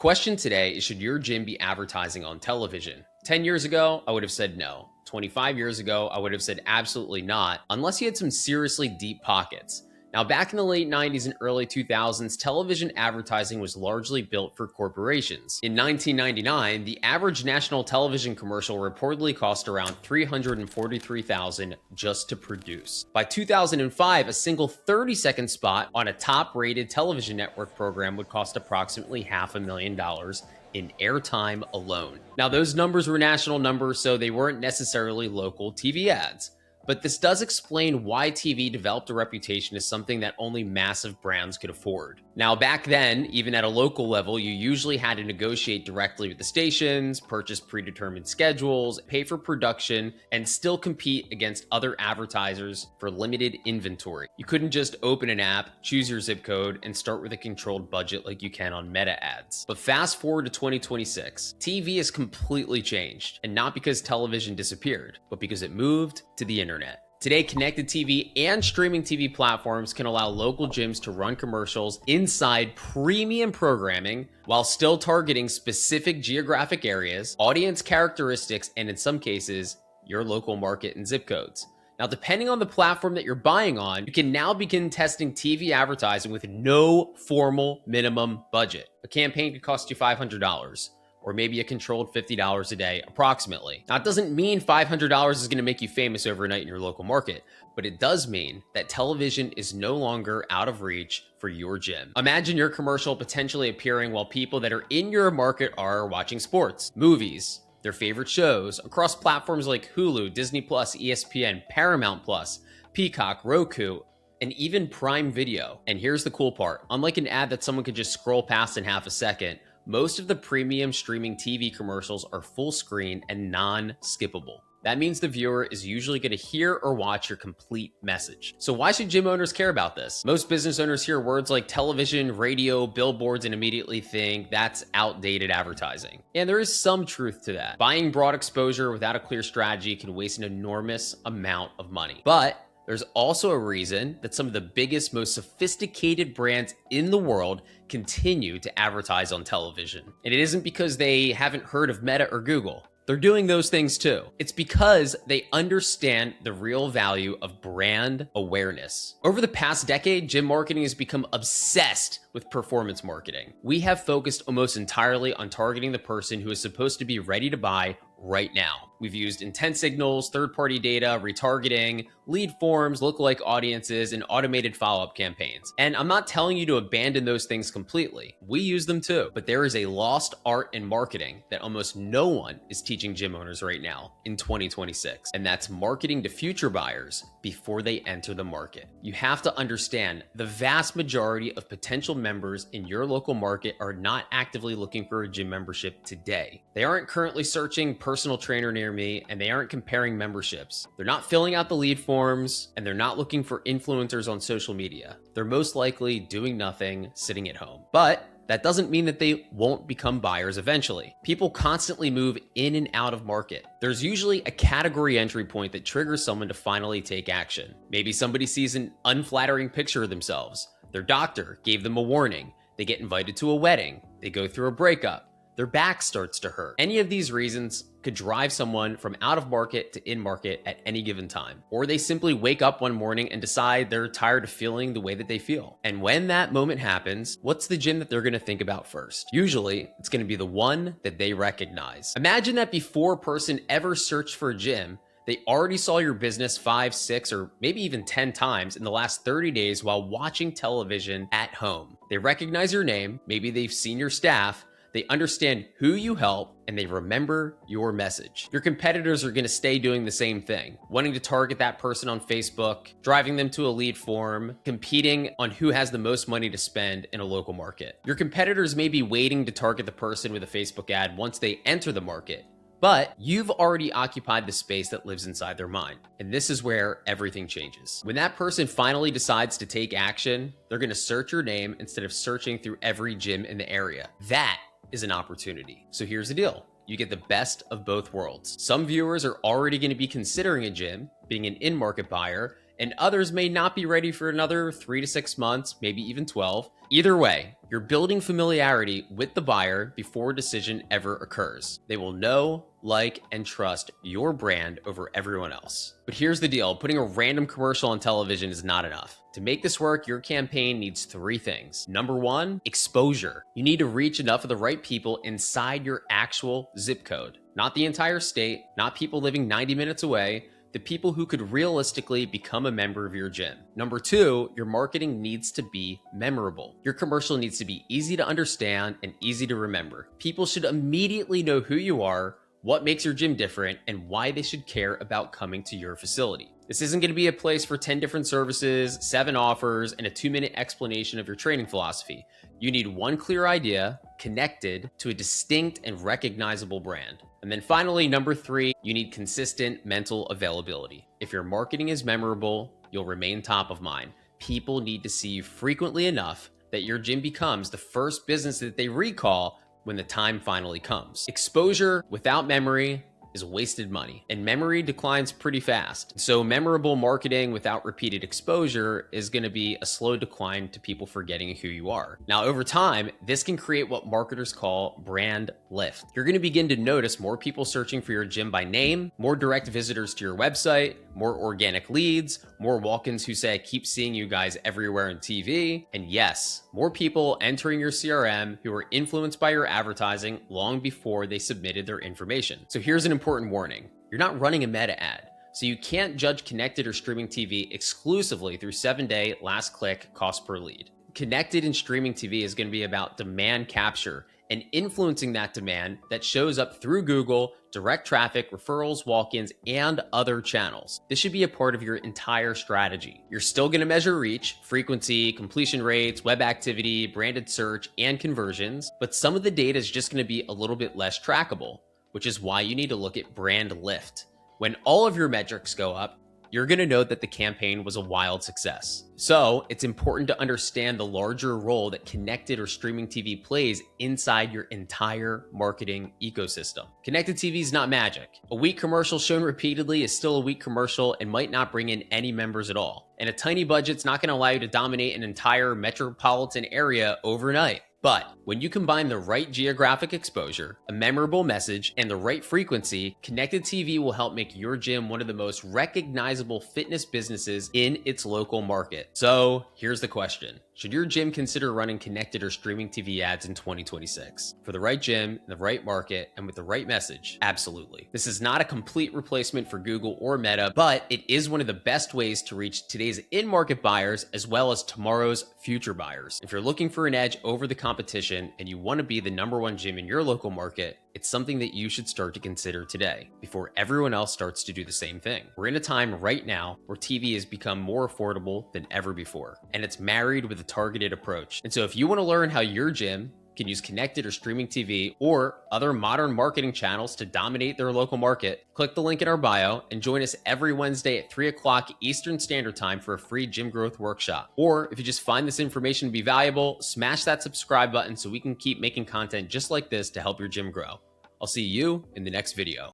Question today is, should your gym be advertising on television? 10 years ago, I would have said no. 25 years ago, I would have said absolutely not, unless you had some seriously deep pockets. Now, back in the late 90s and early 2000s, television advertising was largely built for corporations. In 1999, the average national television commercial reportedly cost around $343,000 just to produce. By 2005, a single 30-second spot on a top-rated television network program would cost approximately $500,000 in airtime alone. Now, those numbers were national numbers, so they weren't necessarily local TV ads. But this does explain why TV developed a reputation as something that only massive brands could afford. Now, back then, even at a local level, you usually had to negotiate directly with the stations, purchase predetermined schedules, pay for production, and still compete against other advertisers for limited inventory. You couldn't just open an app, choose your zip code, and start with a controlled budget like you can on Meta ads. But fast forward to 2026, TV has completely changed, and not because television disappeared, but because it moved to the internet. Today, connected TV and streaming TV platforms can allow local gyms to run commercials inside premium programming while still targeting specific geographic areas, audience characteristics, and in some cases, your local market and zip codes. Now, depending on the platform that you're buying on, you can now begin testing TV advertising with no formal minimum budget. A campaign could cost you $500. Or maybe a controlled $50 a day approximately. Now, it doesn't mean $500 is going to make you famous overnight in your local market, but it does mean that television is no longer out of reach for your gym. Imagine your commercial potentially appearing while people that are in your market are watching sports, movies, their favorite shows across platforms like Hulu, Disney+, ESPN, Paramount+, Peacock, Roku, and even Prime Video. And here's the cool part. Unlike an ad that someone could just scroll past in half a second, most of the premium streaming TV commercials are full screen and non-skippable. That means the viewer is usually going to hear or watch your complete message. So why should gym owners care about this? Most business owners hear words like television, radio, billboards, and immediately think that's outdated advertising. And there is some truth to that. Buying broad exposure without a clear strategy can waste an enormous amount of money. But there's also a reason that some of the biggest, most sophisticated brands in the world continue to advertise on television. And it isn't because they haven't heard of Meta or Google. They're doing those things too. It's because they understand the real value of brand awareness. Over the past decade, gym marketing has become obsessed with performance marketing. We have focused almost entirely on targeting the person who is supposed to be ready to buy right now. We've used intent signals, third-party data, retargeting, lead forms, lookalike audiences, and automated follow-up campaigns. And I'm not telling you to abandon those things completely. We use them too. But there is a lost art in marketing that almost no one is teaching gym owners right now in 2026. And that's marketing to future buyers before they enter the market. You have to understand the vast majority of potential members in your local market are not actively looking for a gym membership today. They aren't currently searching personal trainer near me, and they aren't comparing memberships. They're not filling out the lead forms, and they're not looking for influencers on social media. They're most likely doing nothing, sitting at home. But that doesn't mean that they won't become buyers eventually. People constantly move in and out of market. There's usually a category entry point that triggers someone to finally take action. Maybe somebody sees an unflattering picture of themselves. Their doctor gave them a warning. They get invited to a wedding. They go through a breakup. Their back starts to hurt. Any of these reasons could drive someone from out of market to in market at any given time. Or they simply wake up one morning and decide they're tired of feeling the way that they feel. And when that moment happens, what's the gym that they're going to think about first? Usually, it's going to be the one that they recognize. Imagine that before a person ever searched for a gym, they already saw your business 5, 6, or maybe even 10 times in the last 30 days while watching television at home. They recognize your name, maybe they've seen your staff, they understand who you help, and they remember your message. Your competitors are going to stay doing the same thing, wanting to target that person on Facebook, driving them to a lead form, competing on who has the most money to spend in a local market. Your competitors may be waiting to target the person with a Facebook ad once they enter the market, but you've already occupied the space that lives inside their mind. And this is where everything changes. When that person finally decides to take action, they're going to search your name instead of searching through every gym in the area. That is an opportunity. So here's the deal. You get the best of both worlds. Some viewers are already going to be considering a gym, being an in-market buyer, and others may not be ready for another 3 to 6 months, maybe even 12. Either way, you're building familiarity with the buyer before a decision ever occurs. They will know, like, and trust your brand over everyone else. But here's the deal, putting a random commercial on television is not enough. To make this work, your campaign needs 3 things. Number 1, exposure. You need to reach enough of the right people inside your actual zip code. Not the entire state, not people living 90 minutes away, the people who could realistically become a member of your gym. Number 2, your marketing needs to be memorable. Your commercial needs to be easy to understand and easy to remember. People should immediately know who you are, what makes your gym different, and why they should care about coming to your facility. This isn't going to be a place for 10 different services, 7 offers, and a 2-minute explanation of your training philosophy. You need one clear idea connected to a distinct and recognizable brand. And then finally, number 3, you need consistent mental availability. If your marketing is memorable, you'll remain top of mind. People need to see you frequently enough that your gym becomes the first business that they recall when the time finally comes. Exposure without memory is wasted money, and memory declines pretty fast. So memorable marketing without repeated exposure is going to be a slow decline to people forgetting who you are. Now, over time, this can create what marketers call brand lift. You're going to begin to notice more people searching for your gym by name, more direct visitors to your website, more organic leads, more walk-ins who say, I keep seeing you guys everywhere on TV. And yes, more people entering your CRM who are influenced by your advertising long before they submitted their information. So here's an important warning. You're not running a meta ad. So you can't judge connected or streaming TV exclusively through 7-day last click cost per lead. Connected and streaming TV is going to be about demand capture and influencing that demand that shows up through Google, direct traffic, referrals, walk-ins, and other channels. This should be a part of your entire strategy. You're still going to measure reach, frequency, completion rates, web activity, branded search, and conversions, but some of the data is just going to be a little bit less trackable, which is why you need to look at brand lift. When all of your metrics go up, you're going to know that the campaign was a wild success. So it's important to understand the larger role that connected or streaming TV plays inside your entire marketing ecosystem. Connected TV is not magic. A weak commercial shown repeatedly is still a weak commercial and might not bring in any members at all. And a tiny budget's not going to allow you to dominate an entire metropolitan area overnight. But when you combine the right geographic exposure, a memorable message, and the right frequency, connected TV will help make your gym one of the most recognizable fitness businesses in its local market. So here's the question. Should your gym consider running connected or streaming TV ads in 2026? For the right gym, in the right market, and with the right message? Absolutely. This is not a complete replacement for Google or Meta, but it is one of the best ways to reach today's in-market buyers as well as tomorrow's future buyers. If you're looking for an edge over the competition and you want to be the #1 gym in your local market, it's something that you should start to consider today before everyone else starts to do the same thing. We're in a time right now where TV has become more affordable than ever before, and it's married with a targeted approach. And so if you want to learn how your gym can use connected or streaming TV or other modern marketing channels to dominate their local market, click the link in our bio and join us every Wednesday at 3 o'clock Eastern Standard Time for a free gym growth workshop. Or if you just find this information to be valuable, smash that subscribe button so we can keep making content just like this to help your gym grow. I'll see you in the next video.